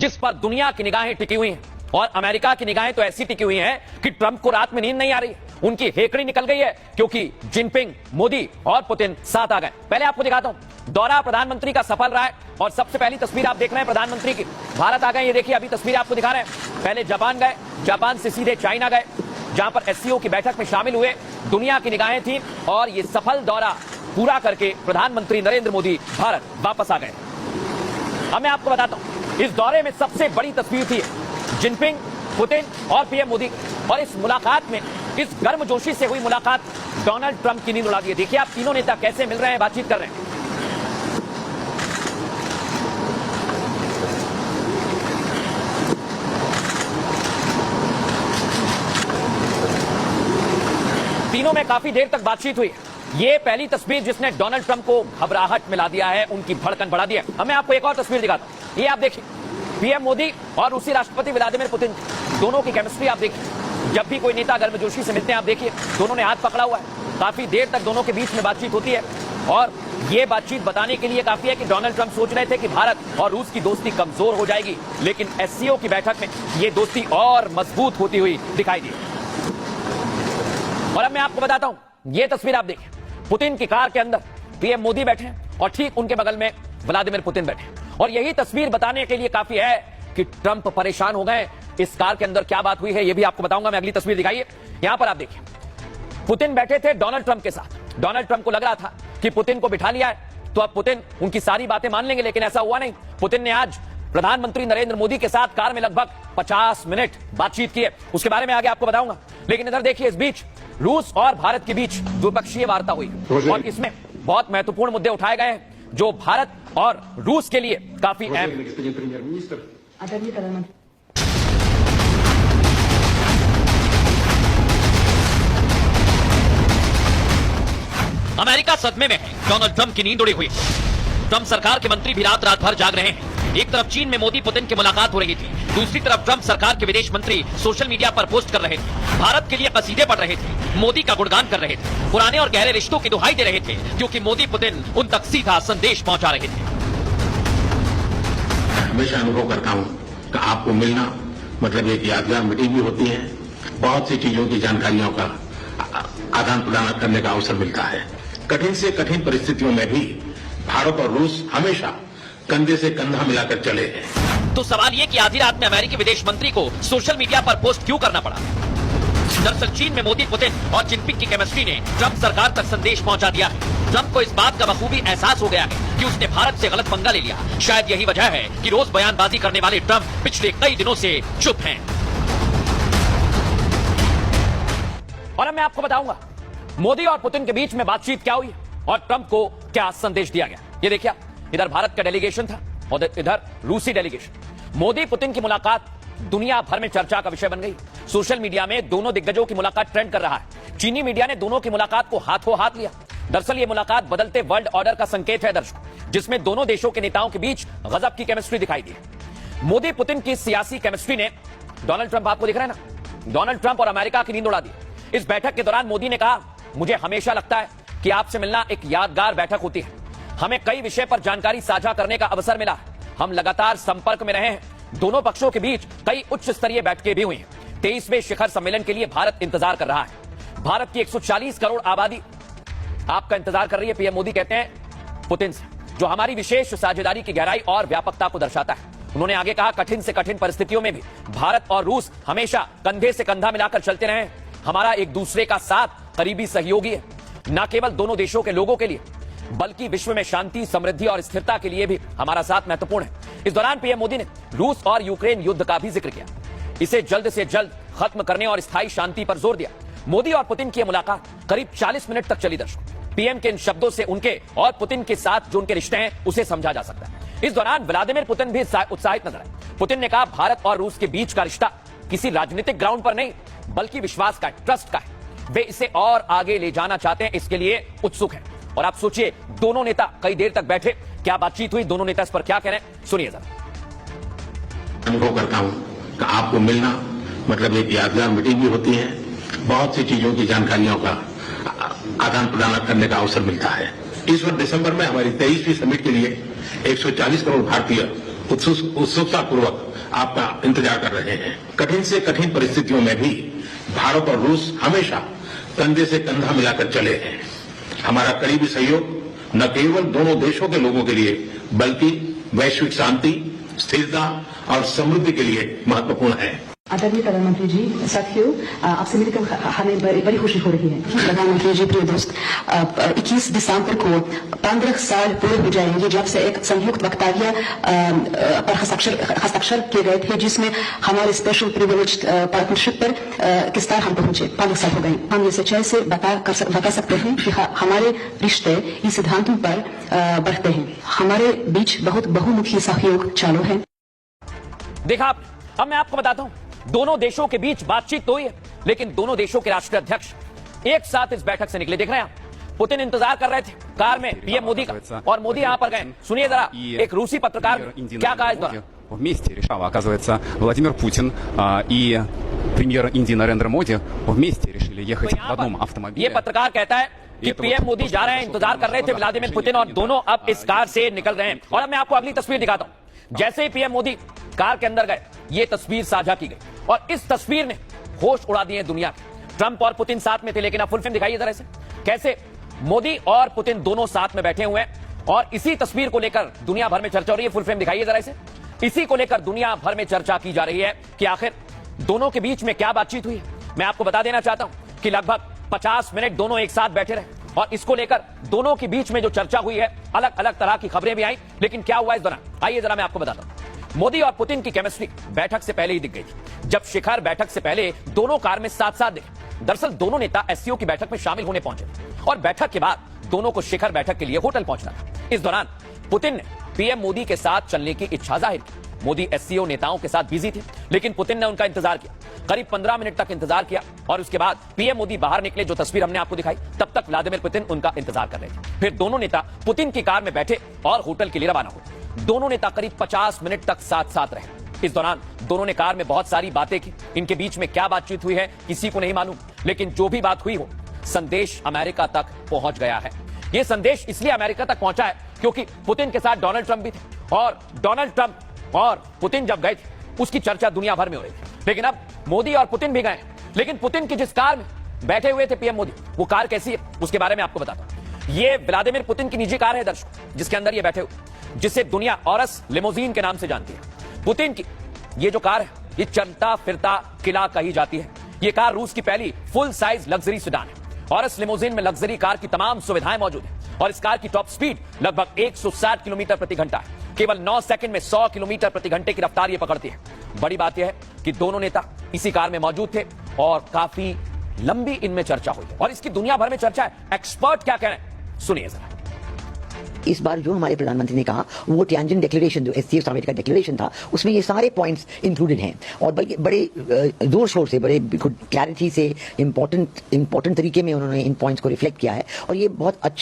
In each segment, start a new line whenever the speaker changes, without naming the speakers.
जिस पर दुनिया की निगाहें टिकी हुई हैं और अमेरिका की निगाहें तो ऐसी टिकी हुई हैं कि ट्रंप को रात में नींद नहीं आ रही, उनकी हेकड़ी निकल गई है क्योंकि जिनपिंग, मोदी और पुतिन साथ आ गए। पहले आपको दिखाता हूं, दौरा प्रधानमंत्री का सफल रहा है और सबसे पहली तस्वीर आप देख रहे हैं प्रधानमंत्री की, भारत आ गए। ये देखिए अभी तस्वीर आपको दिखा रहे हैं। पहले जापान गए, जापान से सीधे चाइना गए जहां पर एससीओ की बैठक में शामिल हुए, दुनिया की निगाहें थी और ये सफल दौरा पूरा करके प्रधानमंत्री नरेंद्र मोदी भारत वापस आ गए। अब मैं आपको बताता हूं, इस दौरे में सबसे बड़ी तस्वीर थी जिनपिंग, पुतिन और पीएम मोदी, और इस मुलाकात में, इस गर्मजोशी से हुई मुलाकात डोनाल्ड ट्रंप की नींद उड़ा दी है। देखिए आप तीनों नेता कैसे मिल रहे हैं, बातचीत कर रहे हैं। तीनों में काफी देर तक बातचीत हुई। ये पहली तस्वीर जिसने डोनाल्ड ट्रंप को घबराहट मिला दिया है, उनकी धड़कन बढ़ा दिया। अब मैं आपको एक और तस्वीर दिखाता हूं, ये आप देखिए, पीएम मोदी और रूसी राष्ट्रपति व्लादिमीर पुतिन, दोनों की केमिस्ट्री आप देखिए। जब भी कोई नेता गर्मजोशी से मिलते हैं आप देखिए, दोनों ने हाथ पकड़ा हुआ है, काफी देर तक दोनों के बीच में बातचीत होती है और ये बातचीत बताने के लिए काफी है कि डोनाल्ड ट्रंप सोच रहे थे कि भारत और रूस की दोस्ती कमजोर हो जाएगी, लेकिन एससीओ की बैठक में ये दोस्ती और मजबूत होती हुई दिखाई दी। और अब मैं आपको बताता हूं, ये तस्वीर आप देखिए, पुतिन की कार के अंदर पीएम मोदी बैठे हैं और ठीक उनके बगल में व्लादिमीर पुतिन बैठे हैं। और यही तस्वीर बताने के लिए काफी है कि ट्रंप परेशान हो गए। इस कार के अंदर क्या बात हुई है ये भी आपको बताऊंगा मैं। अगली तस्वीर दिखाइए, यहां पर आप देखिए, पुतिन बैठे थे डोनाल्ड ट्रंप के साथ। डोनाल्ड ट्रंप को लग रहा था कि पुतिन को बिठा लिया है तो अब पुतिन उनकी सारी बातें मान लेंगे, लेकिन ऐसा हुआ नहीं। पुतिन ने आज प्रधानमंत्री नरेंद्र मोदी के साथ कार में लगभग 50 मिनट बातचीत की है, उसके बारे में आगे आपको बताऊंगा। लेकिन इधर देखिए, इस बीच रूस और भारत के बीच द्विपक्षीय वार्ता हुई और इसमें बहुत महत्वपूर्ण मुद्दे उठाए गए हैं जो भारत और रूस के लिए काफी अहम है। अमेरिका सदमे में है, डोनाल्ड ट्रंप की नींद उड़ी हुई। ट्रंप सरकार के मंत्री भी रात रात भर जाग रहे हैं। एक तरफ चीन में मोदी पुतिन की मुलाकात हो रही थी, दूसरी तरफ ट्रंप सरकार के विदेश मंत्री सोशल मीडिया पर पोस्ट कर रहे थे, भारत के लिए कसीदे पढ़ रहे थे, मोदी का गुणगान कर रहे थे, पुराने और गहरे रिश्तों की दुहाई दे रहे थे, क्योंकि मोदी पुतिन उन तक सीधा संदेश पहुंचा रहे थे।
हमेशा अनुभव करता हूं कि आपको मिलना मतलब एक यादगार मीटिंग भी होती है, बहुत सी चीजों की जानकारियों का आदान प्रदान करने का अवसर मिलता है। कठिन से कठिन परिस्थितियों में भी भारत और रूस हमेशा कंधे से कंधा मिलाकर चले हैं।
तो सवाल ये कि आधी रात में अमेरिकी विदेश मंत्री को सोशल मीडिया पर पोस्ट क्यों करना पड़ा? दरअसल चीन में मोदी, पुतिन और जिनपिंग की केमिस्ट्री ने ट्रंप सरकार तक संदेश पहुंचा दिया है। ट्रंप को इस बात का बखूबी एहसास हो गया है कि उसने भारत से गलत पंगा ले लिया। शायद यही वजह है कि रोज बयानबाजी करने वाले ट्रंप पिछले कई दिनों से चुप हैं। और अब मैं आपको बताऊंगा मोदी और पुतिन के बीच में बातचीत क्या हुई और ट्रंप को क्या संदेश दिया गया। ये देखिए, इधर भारत का डेलीगेशन था और इधर रूसी डेलीगेशन। मोदी पुतिन की मुलाकात दुनिया भर में चर्चा का विषय बन गई। सोशल मीडिया में दोनों दिग्गजों की मुलाकात ट्रेंड कर रहा है। चीनी मीडिया ने दोनों की मुलाकात को हाथों हाथ लिया। दरअसल ये मुलाकात बदलते वर्ल्ड ऑर्डर का संकेत है दर्शकों, जिसमें दोनों देशों के नेताओं के बीच गजब की केमिस्ट्री दिखाई दी। मोदी पुतिन की सियासी केमिस्ट्री ने डोनाल्ड ट्रंप, आपको दिख रहा है ना, डोनाल्ड ट्रंप और अमेरिका की नींद उड़ा दी। इस बैठक के दौरान मोदी ने कहा, मुझे हमेशा लगता है कि आपसे मिलना एक यादगार बैठक होती है। हमें कई विषय पर जानकारी साझा करने का अवसर मिला। हम लगातार संपर्क में रहे हैं। दोनों पक्षों के बीच कई उच्च स्तरीय बैठकें भी हुई हैं। 23वें शिखर सम्मेलन के लिए भारत इंतजार कर रहा है। भारत की 140 करोड़ आबादी आपका इंतजार कर रही है, पीएम मोदी कहते हैं पुतिन से, जो हमारी विशेष साझेदारी की गहराई और व्यापकता को दर्शाता है। उन्होंने आगे कहा, कठिन से कठिन परिस्थितियों में भी भारत और रूस हमेशा कंधे से कंधा मिलाकर चलते रहे। हमारा एक दूसरे का साथ करीबी सहयोगी है, न केवल दोनों देशों के लोगों के लिए बल्कि विश्व में शांति, समृद्धि और स्थिरता के लिए भी हमारा साथ महत्वपूर्ण है। इस दौरान पीएम मोदी ने रूस और यूक्रेन युद्ध का भी जिक्र किया, इसे जल्द से जल्द खत्म करने और स्थायी शांति पर जोर दिया। मोदी और पुतिन की मुलाकात करीब 40 मिनट तक चली दर्शकों। पीएम के इन शब्दों से उनके और पुतिन के साथ जो उनके रिश्ते हैं उसे समझा जा सकता है। इस दौरान व्लादिमीर पुतिन भी उत्साहित नजर आए। पुतिन ने कहा, भारत और रूस के बीच का रिश्ता किसी राजनीतिक ग्राउंड पर नहीं बल्कि विश्वास का है, ट्रस्ट का है। वे इसे और आगे ले जाना चाहते हैं, इसके लिए उत्सुक हैं। और आप सोचिए, दोनों नेता कई देर तक बैठे, क्या बातचीत हुई, दोनों नेता इस पर क्या कह रहे हैं, सुनिए जरा।
अनुभव करता हूं कि आपको मिलना मतलब एक यादगार मीटिंग भी होती है, बहुत सी चीजों की जानकारियों का आदान प्रदान करने का अवसर मिलता है। इस वर्ष दिसंबर में हमारी 23वीं समिट के लिए 140 करोड़ भारतीय उत्सुकता पूर्वक आपका इंतजार कर रहे हैं। कठिन से कठिन परिस्थितियों में भी भारत और रूस हमेशा कंधे से कंधा मिलाकर चले हैं। हमारा करीबी सहयोग न केवल दोनों देशों के लोगों के लिए बल्कि वैश्विक शांति, स्थिरता और समृद्धि के लिए महत्वपूर्ण है।
आदरणीय प्रधानमंत्री जी, साथियों, आपसे मिलकर हमें बड़ी खुशी हो रही है। प्रधानमंत्री जी, प्रिय दोस्त, 21 दिसंबर को 15 साल पूरे हो जाएंगे जब से एक संयुक्त वक्तव्य पर हस्ताक्षर किए गए थे, जिसमें हमारे स्पेशल प्रिविलेज पार्टनरशिप पर किस तरह हम पहुंचे। 15 साल हो गए। हम ये सच्चाई से बता सकते हैं कि हमारे रिश्ते इस सिद्धांतों पर बढ़ते हैं। हमारे बीच बहुत बहुमुखी सहयोग चालू है।
देखा, अब मैं आपको बताता हूं, दोनों देशों के बीच बातचीत तो हुई है, लेकिन दोनों देशों के राष्ट्रीय अध्यक्ष एक साथ इस बैठक से निकले। देख रहे हैं आप, पुतिन इंतजार कर रहे थे कार में पीएम मोदी का, और मोदी यहां पर गए। सुनिए जरा एक रूसी पत्रकार क्या कहा इस दौरान।
Вместе решала, оказывается, Владимир Путин и премьер Индии Нарендра Моди вместе решили ехать в одном автомобиле.
ये पत्रकार कहता है कि पीएम मोदी जा रहे हैं, इंतजार कर रहे थे व्लादिमीर पुतिन, और दोनों अब इस कार से निकल रहे हैं। और अब मैं आपको अगली तस्वीर दिखाता हूं। जैसे ही पीएम मोदी कार के अंदर गए, ये तस्वीर साझा की गई, और इस तस्वीर ने होश उड़ा दिए दुनिया के। ट्रंप और पुतिन साथ में थे, लेकिन अब फुल फिल्म दिखाइए जरा से, कैसे मोदी और पुतिन दोनों साथ में बैठे हुए हैं, और इसी तस्वीर को लेकर दुनिया भर में चर्चा हो रही है। फुल फिल्म दिखाइए जरा से। इसी को लेकर दुनिया भर में चर्चा की जा रही है कि आखिर दोनों के बीच में क्या बातचीत हुई है। मैं आपको बता देना चाहता हूं कि लगभग 50 मिनट दोनों एक साथ बैठे रहे, और इसको लेकर दोनों के बीच में जो चर्चा हुई है, अलग अलग तरह की खबरें भी आई। लेकिन क्या हुआ इस दौरान, आइए जरा मैं आपको बताता हूं। मोदी और पुतिन की केमिस्ट्री बैठक से पहले ही दिख गई थी। जब शिखर बैठक से पहले दोनों कार में साथ साथ दिखे। दरअसल दोनों नेता एससीओ की बैठक में शामिल होने पहुंचे थे, और बैठक के बाद दोनों को शिखर बैठक के लिए होटल पहुंचना था। इस दौरान पुतिन ने पीएम मोदी के साथ चलने की इच्छा जाहिर की। मोदी एससीओ नेताओं के साथ बिजी थे, लेकिन पुतिन ने उनका इंतजार किया। करीब 15 मिनट तक इंतजार किया, और उसके बाद पीएम मोदी बाहर निकले। जो तस्वीर हमने आपको दिखाई, तब तक व्लादिमीर पुतिन उनका इंतजार कर रहे थे। फिर दोनों नेता पुतिन की कार में बैठे और होटल के लिए रवाना हुए। दोनों नेता करीब 50 मिनट तक साथ साथ रहे। इस दौरान दोनों ने कार में बहुत सारी बातें की। इनके बीच में क्या बातचीत हुई है किसी को नहीं मालूम, लेकिन जो भी बात हुई हो, संदेश अमेरिका तक पहुंच गया है। यह संदेश इसलिए अमेरिका तक पहुंचा है क्योंकि पुतिन के साथ डोनाल्ड ट्रंप भी थे, और डोनाल्ड ट्रंप और पुतिन जब गए थे उसकी चर्चा दुनिया भर में हो रही थी। लेकिन अब मोदी और पुतिन भी गए, लेकिन पुतिन की जिस कार में बैठे हुए थे पीएम मोदी, वो कार कैसी है उसके बारे में आपको बताता हूं। ये व्लादिमीर पुतिन की निजी कार है दर्शकों, जिसके अंदर ये बैठे हुए, जिसे दुनिया औरस लिमोजीन के नाम से जानती है। पुतिन की ये जो कार है, ये चलता फिरता किला कही जाती है। ये कार रूस की पहली फुल साइज लग्जरी सेडान है। औरस लिमोजीन में लग्जरी कार की तमाम सुविधाएं मौजूद है, और इस कार की टॉप स्पीड लगभग 160 किलोमीटर प्रति घंटा है। केवल 9 सेकंड में 100 किलोमीटर प्रति घंटे की रफ्तार ये पकड़ती है। बड़ी बात यह है कि दोनों नेता इसी कार में मौजूद थे, और काफी लंबी इनमें चर्चा हुई, और इसकी दुनिया भर में चर्चा है। एक्सपर्ट क्या कह रहे हैं, सुनिए जरा।
इस बार जो हमारे प्रधानमंत्री ने कहा, वो टिएनजिन डिक्लेरेशन जो एससीओ समिट का डिक्लेरेशन था, उसमें ये सारे पॉइंट्स इंक्लूडेड हैं, और बल्कि बड़े जोर शोर से, बड़े क्लैरिटी से, इंपॉर्टेंट तरीके में उन्होंने इन पॉइंट्स को रिफ्लेक्ट किया है। और ये बहुत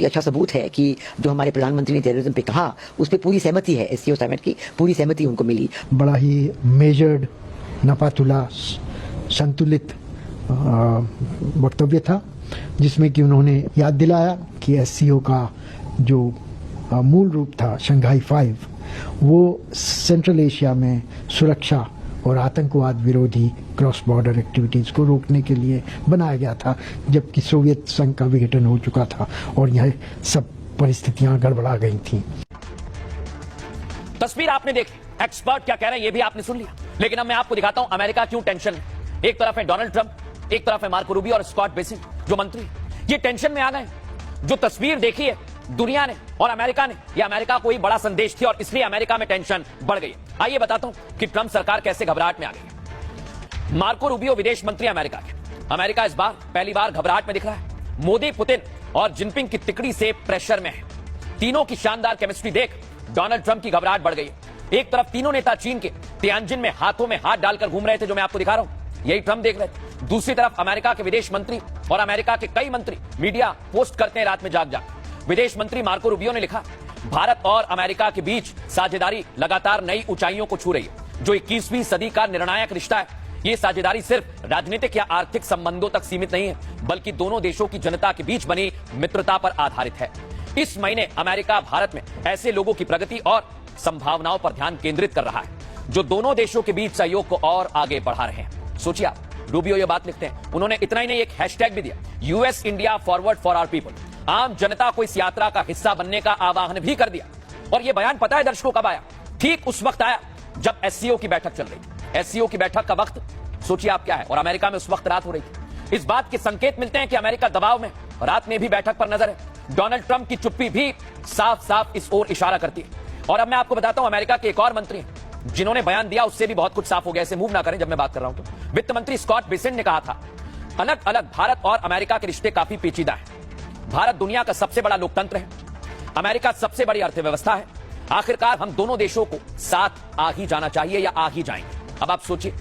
ही अच्छा सबूत है कि जो हमारे प्रधानमंत्री ने टेररिज्म पे कहा, उस पर पूरी सहमति है। एससीओ समिट की पूरी सहमति उनको मिली।
बड़ा ही मेजर्ड, नपातुला, संतुलित वक्तव्य था, जिसमें कि उन्होंने याद दिलाया कि एससीओ का जो मूल रूप था, शंघाई 5, वो सेंट्रल एशिया में सुरक्षा और आतंकवाद विरोधी क्रॉस बॉर्डर एक्टिविटीज को रोकने के लिए बनाया गया था, जबकि सोवियत संघ का विघटन हो चुका था और यह सब परिस्थितियां गड़बड़ा गई थी।
तस्वीर आपने देखी, एक्सपर्ट क्या कह रहे हैं ये भी आपने सुन लिया, लेकिन अब मैं आपको दिखाता हूं अमेरिका क्यों टेंशन है। एक तरफ है डोनाल्ड ट्रंप, एक तरफ है मार्को रूबियो और स्कॉट बेसिन जो मंत्री, ये टेंशन में आ गए। जो तस्वीर देखी है दुनिया ने और अमेरिका ने, यह अमेरिका को ही बड़ा संदेश थी, और इसलिए अमेरिका में टेंशन बढ़ गई। आइए बताता हूं कि ट्रंप सरकार कैसे घबराहट में आ गई। मार्को रूबियो विदेश मंत्री अमेरिका के। अमेरिका इस बार पहली बार घबराहट में दिख रहा है। मोदी, पुतिन और जिनपिंग की तिकड़ी से प्रेशर में है। तीनों की शानदार केमिस्ट्री देख डोनाल्ड ट्रंप की घबराहट बढ़ गई। एक तरफ तीनों नेता चीन के तियानजिन में हाथों में हाथ डालकर घूम रहे थे, जो मैं आपको दिखा रहा हूं, यही ट्रंप देख रहे थे। दूसरी तरफ अमेरिका के विदेश मंत्री और अमेरिका के कई मंत्री मीडिया पोस्ट करते हैं रात में जाग जाग। विदेश मंत्री मार्को रूबियो ने लिखा, भारत और अमेरिका के बीच साझेदारी लगातार नई ऊंचाइयों को छू रही है, जो 21वीं सदी का निर्णायक रिश्ता है। ये साझेदारी सिर्फ राजनीतिक या आर्थिक संबंधों तक सीमित नहीं है, बल्कि दोनों देशों की जनता के बीच बनी मित्रता पर आधारित है। इस महीने अमेरिका भारत में ऐसे लोगों की प्रगति और संभावनाओं पर ध्यान केंद्रित कर रहा है जो दोनों देशों के बीच सहयोग को और आगे बढ़ा रहे हैं। सोचिए आप, रूबियो ये बात लिखते हैं, उन्होंने इतना ही नहीं एक हैशटैग भी दिया, US India forward for our people. आम जनता को इस यात्रा का हिस्सा बनने का आह्वान भी कर दिया। और यह बयान पता है दर्शकों कब आया? ठीक उस वक्त आया जब एससीओ की बैठक चल रही। एससीओ की बैठक का वक्त सोचिए आप क्या है, और अमेरिका में उस वक्त रात हो रही थी। इस बात के संकेत मिलते हैं कि अमेरिका दबाव में, रात में भी बैठक पर नजर है। डोनाल्ड ट्रंप की चुप्पी भी साफ साफ इस ओर इशारा करती है। और अब मैं आपको बताता हूं, अमेरिका के एक और मंत्री हैं जिन्होंने बयान दिया, उससे भी बहुत कुछ साफ हो गया। इसे मूव ना करें जब मैं बात कर रहा हूं तो। वित्त मंत्री स्कॉट बेसेंट ने कहा था, अलग अलग भारत और अमेरिका के रिश्ते काफी पेचीदा हैं। भारत दुनिया का सबसे बड़ा लोकतंत्र है, अमेरिका सबसे बड़ी अर्थव्यवस्था है। आखिरकार हम दोनों देशों को साथ आ ही जाना चाहिए या आ ही जाएंगे। अब आप सोचिए,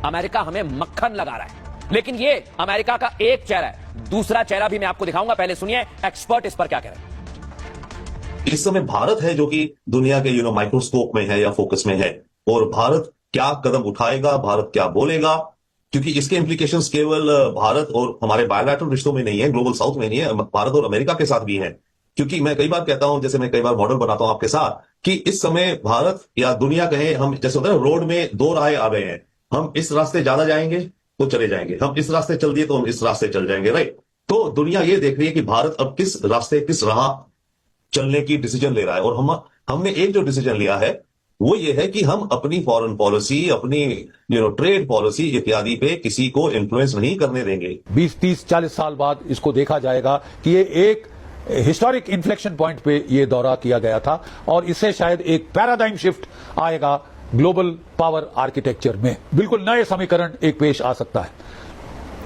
अमेरिका हमें मक्खन लगा रहा है, लेकिन ये अमेरिका का एक चेहरा है। दूसरा चेहरा भी मैं आपको दिखाऊंगा, पहले सुनिए एक्सपर्ट इस पर क्या कह रहे हैं।
इस समय भारत है जो कि दुनिया के माइक्रोस्कोप में है या फोकस में है, और भारत क्या कदम उठाएगा, भारत क्या बोलेगा, क्योंकि इसके इंप्लीकेशंस केवल भारत और हमारे बायलैटरल रिश्तों में नहीं है, ग्लोबल साउथ में नहीं है, भारत और अमेरिका के साथ भी है। क्योंकि मैं कई बार कहता हूं, जैसे मैं कई बार मॉडल बनाता हूं आपके साथ, कि इस समय भारत या दुनिया कहे, हम जैसे होता है रोड में दो राहें आ गए हैं, हम इस रास्ते ज्यादा जाएंगे तो चले जाएंगे, हम इस रास्ते चल दिए तो हम इस रास्ते चल जाएंगे, राइट। तो दुनिया ये देख रही है कि भारत अब किस रास्ते, किस राह चलने की डिसीजन ले रहा है। और हमने एक जो डिसीजन लिया है वो ये है कि हम अपनी फॉरेन पॉलिसी, अपनी ट्रेड पॉलिसी इत्यादि पे किसी को इन्फ्लुएंस नहीं करने देंगे।
20, 30, 40 साल बाद इसको देखा जाएगा कि ये एक हिस्टोरिक इन्फ्लेक्शन पॉइंट पे ये दौरा किया गया था, और इससे शायद एक पैराडाइम शिफ्ट आएगा ग्लोबल पावर आर्किटेक्चर में। बिल्कुल नए समीकरण एक पेश आ सकता है।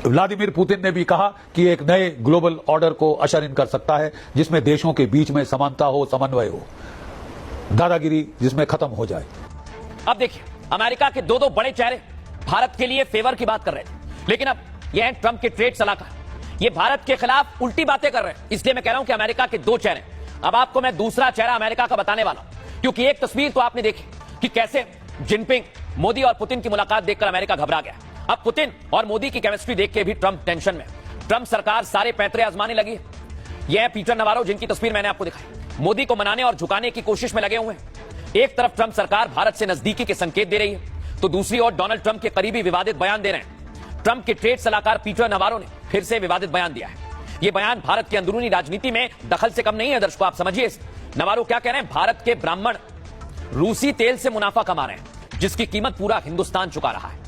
व्लादिमीर पुतिन ने भी कहा कि एक नए ग्लोबल ऑर्डर को अशर इन कर सकता है, जिसमें देशों के बीच में समानता हो, समन्वय हो, दादागिरी जिसमें खत्म हो जाए।
अब देखिए, अमेरिका के दो बड़े चेहरे भारत के लिए फेवर की बात कर रहे थे, लेकिन अब ये हैं ट्रंप के ट्रेड सलाहकार, ये भारत के खिलाफ उल्टी बातें कर रहे हैं। इसलिए मैं कह रहा हूं कि अमेरिका के दो चेहरे। अब आपको मैं दूसरा चेहरा अमेरिका का बताने वाला हूं, क्योंकि एक तस्वीर तो आपने देखी कि कैसे जिनपिंग, मोदी और पुतिन की मुलाकात देखकर अमेरिका घबरा गया। अब पुतिन और मोदी की केमिस्ट्री देख के भी ट्रंप टेंशन में। ट्रंप सरकार सारे पैंतरे आजमाने लगी है। यह है पीटर नवारो, जिनकी तस्वीर मैंने आपको दिखाई, मोदी को मनाने और झुकाने की कोशिश में लगे हुए हैं। एक तरफ ट्रंप सरकार भारत से नजदीकी के संकेत दे रही है, तो दूसरी ओर डोनाल्ड ट्रंप के करीबी विवादित बयान दे रहे हैं। ट्रंप के ट्रेड सलाहकार पीटर नवारो ने फिर से विवादित बयान दिया है। यह बयान भारत की अंदरूनी राजनीति में दखल से कम नहीं है। दर्शकों, आप समझिए, नवारो क्या कह रहे हैं? भारत के ब्राह्मण रूसी तेल से मुनाफा कमा रहे हैं, जिसकी कीमत पूरा हिंदुस्तान चुका रहा है।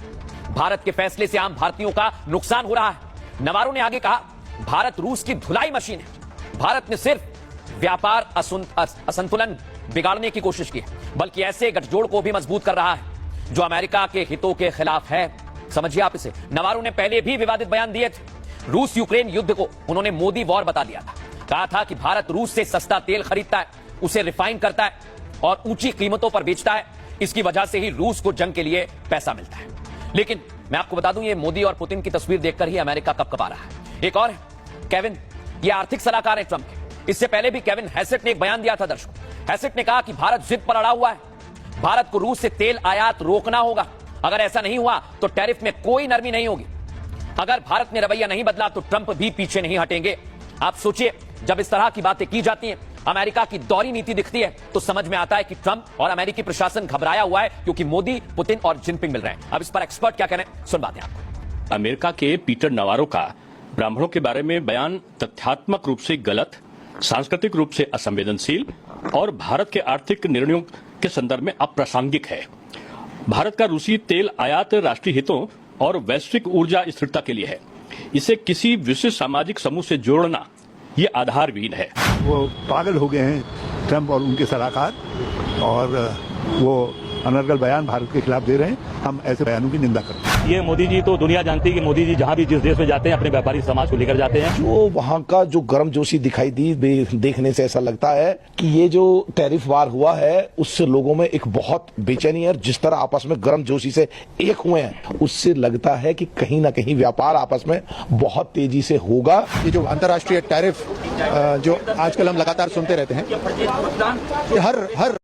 भारत के फैसले से आम भारतीयों का नुकसान हो रहा है। नवारो ने आगे कहा, भारत रूस की धुलाई मशीन है। भारत ने सिर्फ व्यापार असंतुलन बिगाड़ने की कोशिश की है, बल्कि ऐसे गठजोड़ को भी मजबूत कर रहा है जो अमेरिका के हितों के खिलाफ है। समझिए आप इसे। नवारो ने पहले भी विवादित बयान दिए थे। रूस यूक्रेन युद्ध को उन्होंने मोदी वॉर बता दिया था। कहा था कि भारत रूस से सस्ता तेल खरीदता है, उसे रिफाइन करता है और ऊंची कीमतों पर बेचता है। इसकी वजह से ही रूस को जंग के लिए पैसा मिलता है। लेकिन मैं आपको बता दूं, ये मोदी और पुतिन की तस्वीर देखकर ही अमेरिका कपकपा रहा है। एक और है केविन, ये आर्थिक सलाहकार है ट्रंप के। इससे पहले भी केविन हैसेट ने एक बयान दिया था। दर्शकों, हैसेट ने कहा कि भारत जिद पर अड़ा हुआ है, भारत को रूस से तेल आयात रोकना होगा। अगर ऐसा नहीं हुआ तो टैरिफ में कोई नरमी नहीं होगी। अगर भारत ने रवैया नहीं बदला तो ट्रंप भी पीछे नहीं हटेंगे। आप सोचिए, जब इस तरह की बातें की जाती हैं, अमेरिका की दोहरी नीति दिखती है, तो समझ में आता है कि ट्रंप और अमेरिकी प्रशासन घबराया हुआ है, क्योंकि मोदी, पुतिन और जिनपिंग मिल रहे हैं। अब इस पर एक्सपर्ट क्या कह रहे हैं, सुन बातें आपको।
अमेरिका के पीटर नवारो का ब्राह्मणों के बारे में बयान तथ्यात्मक रूप से गलत, सांस्कृतिक रूप से असंवेदनशील और भारत के आर्थिक निर्णयों के संदर्भ में अप्रासंगिक है। भारत का रूसी तेल आयात राष्ट्रीय हितों और वैश्विक ऊर्जा स्थिरता के लिए है। इसे किसी विशिष्ट सामाजिक समूह से जोड़ना ये आधारहीन है।
वो पागल हो गए हैं ट्रंप और उनके सलाहकार, और वो अनर्गल बयान भारत के खिलाफ दे रहे हैं। हम ऐसे बयानों की निंदा करते हैं।
ये मोदी जी तो दुनिया जानती है कि मोदी जी जहां भी जिस देश में जाते हैं अपने व्यापारी समाज को लेकर जाते हैं।
जो वहाँ का जो गर्मजोशी दिखाई दी, देखने से ऐसा लगता है कि ये जो टैरिफ वार हुआ है उससे लोगों में एक बहुत बेचैनी है। जिस तरह आपस में गर्मजोशी से एक हुए हैं, उससे लगता है कि कहीं ना कहीं व्यापार आपस में बहुत तेजी से होगा।
ये जो अंतर्राष्ट्रीय टैरिफ जो आजकल हम लगातार सुनते रहते हैं, हर